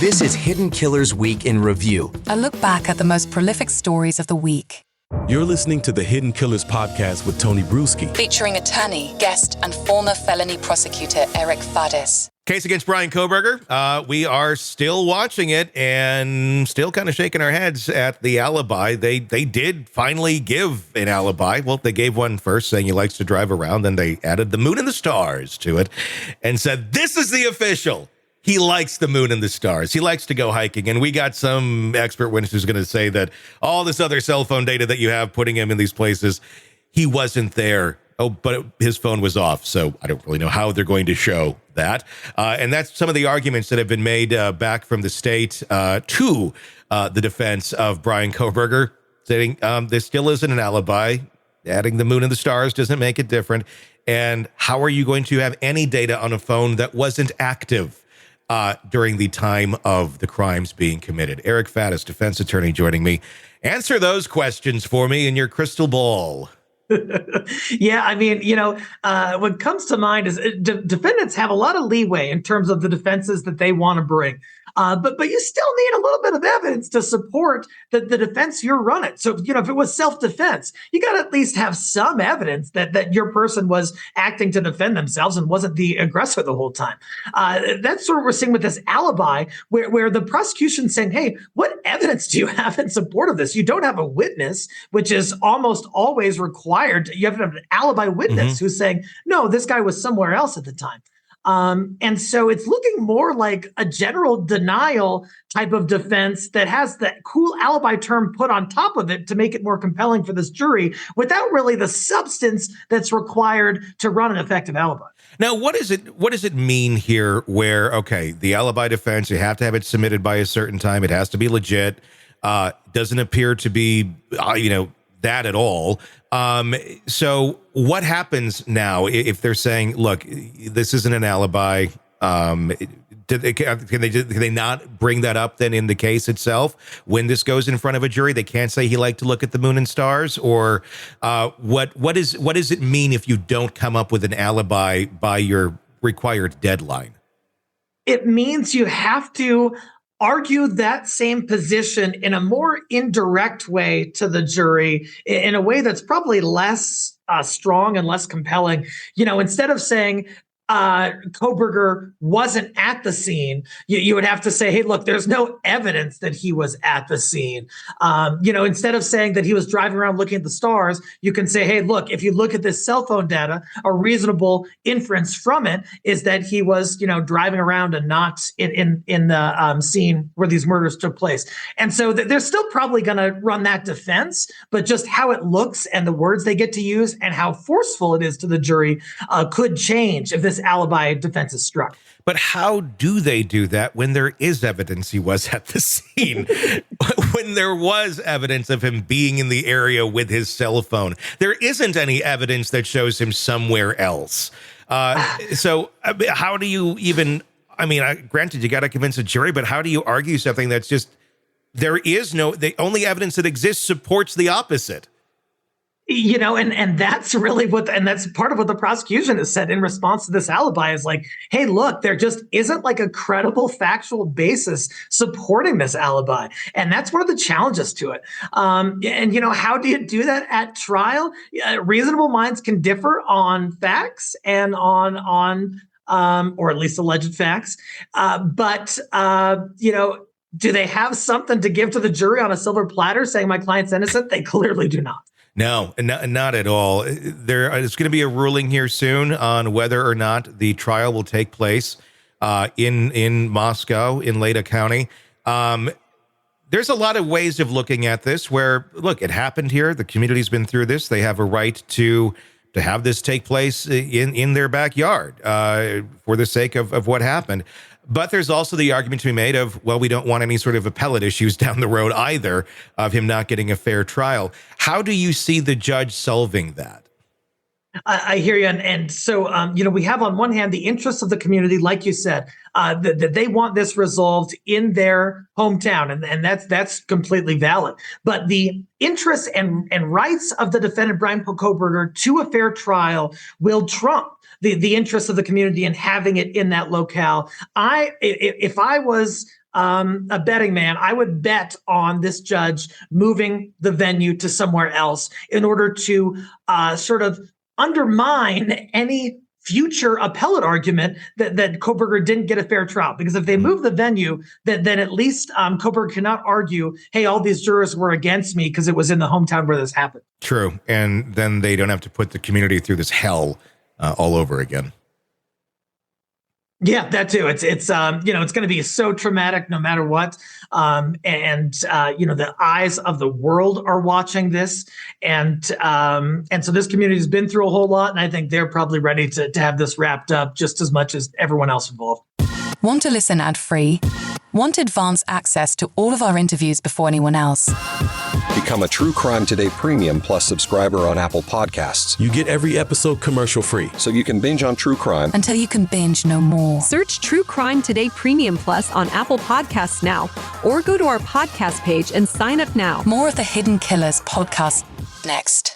This is Hidden Killers Week in Review. A look back at the most prolific stories of the week. You're listening to the Hidden Killers podcast with Tony Brueski. Featuring attorney, guest, and former felony prosecutor Eric Faddis. Case against Brian Kohberger. We are still watching it and still kind of shaking our heads at the alibi. They did finally give an alibi. Well, they gave one first saying he likes to drive around. Then they added the moon and the stars to it and said, this is the official. He likes the moon and the stars. He likes to go hiking. And we got some expert witness who's going to say that all this other cell phone data that you have putting him in these places, he wasn't there. Oh, but his phone was off. So I don't really know how they're going to show that. And that's some of the arguments that have been made back from the state to the defense of Brian Kohberger, saying there still isn't an alibi. Adding the moon and the stars doesn't make it different. And how are you going to have any data on a phone that wasn't active during the time of the crimes being committed? Eric Faddis, defense attorney, joining me. Answer those questions for me in your crystal ball. Yeah, I mean, what comes to mind is defendants have a lot of leeway in terms of the defenses that they want to bring. But you still need a little bit of evidence to support the defense you're running. So, if it was self-defense, you got to at least have some evidence that your person was acting to defend themselves and wasn't the aggressor the whole time. That's sort of what we're seeing with this alibi, where the prosecution's saying, hey, what evidence do you have in support of this? You don't have a witness, which is almost always required. You have to have an alibi witness who's saying, no, this guy was somewhere else at the time. And so it's looking more like a general denial type of defense that has that cool alibi term put on top of it to make it more compelling for this jury without really the substance that's required to run an effective alibi. Now, what does it mean here where, okay, the alibi defense, you have to have it submitted by a certain time. It has to be legit. Doesn't appear to be, that at all. So what happens now if they're saying, look, this isn't an alibi? Can they not bring that up then in the case itself when this goes in front of a jury? They can't say he liked to look at the moon and stars, or what does it mean if you don't come up with an alibi by your required deadline? It means you have to argue that same position in a more indirect way to the jury, in a way that's probably less strong and less compelling. Instead of saying Kohberger wasn't at the scene, you would have to say, hey, look, there's no evidence that he was at the scene. Instead of saying that he was driving around looking at the stars, you can say, hey, look, if you look at this cell phone data, a reasonable inference from it is that he was, driving around and not in the scene where these murders took place. And so they're still probably going to run that defense, but just how it looks and the words they get to use and how forceful it is to the jury could change if this alibi defense is struck. But how do they do that when there is evidence he was at the scene? When there was evidence of him being in the area with his cell phone? There isn't any evidence that shows him somewhere else. So how do you even, granted, you got to convince a jury, but how do you argue something that's just, the only evidence that exists supports the opposite? And that's really and that's part of what the prosecution has said in response to this alibi is like, hey, look, there just isn't like a credible factual basis supporting this alibi. And that's one of the challenges to it. And how do you do that at trial? Reasonable minds can differ on facts and on or at least alleged facts. But do they have something to give to the jury on a silver platter saying my client's innocent? They clearly do not. No, not at all. There is going to be a ruling here soon on whether or not the trial will take place in Moscow, in Leda County. There's a lot of ways of looking at this where, look, it happened here. The community's been through this. They have a right to have this take place in their backyard for the sake of what happened. But there's also the argument to be made of, well, we don't want any sort of appellate issues down the road either of him not getting a fair trial. How do you see the judge solving that? I hear you. And so, we have on one hand, the interests of the community, like you said, that they want this resolved in their hometown. And that's completely valid. But the interests and rights of the defendant, Brian Kohberger, to a fair trial will trump the interests of the community and having it in that locale. If I was a betting man, I would bet on this judge moving the venue to somewhere else in order to sort of undermine any future appellate argument that Kohberger didn't get a fair trial. Because if they move the venue, then at least Kohberger cannot argue, hey, all these jurors were against me because it was in the hometown where this happened. True. And then they don't have to put the community through this hell all over again. Yeah, that too. It's it's going to be so traumatic no matter what. The eyes of the world are watching this. And so this community has been through a whole lot. And I think they're probably ready to have this wrapped up just as much as everyone else involved. Want to listen ad-free? Want advanced access to all of our interviews before anyone else? Become a True Crime Today Premium Plus subscriber on Apple Podcasts. You get every episode commercial free. So you can binge on true crime until you can binge no more. Search True Crime Today Premium Plus on Apple Podcasts now, or go to our podcast page and sign up now. More of the Hidden Killers podcast next.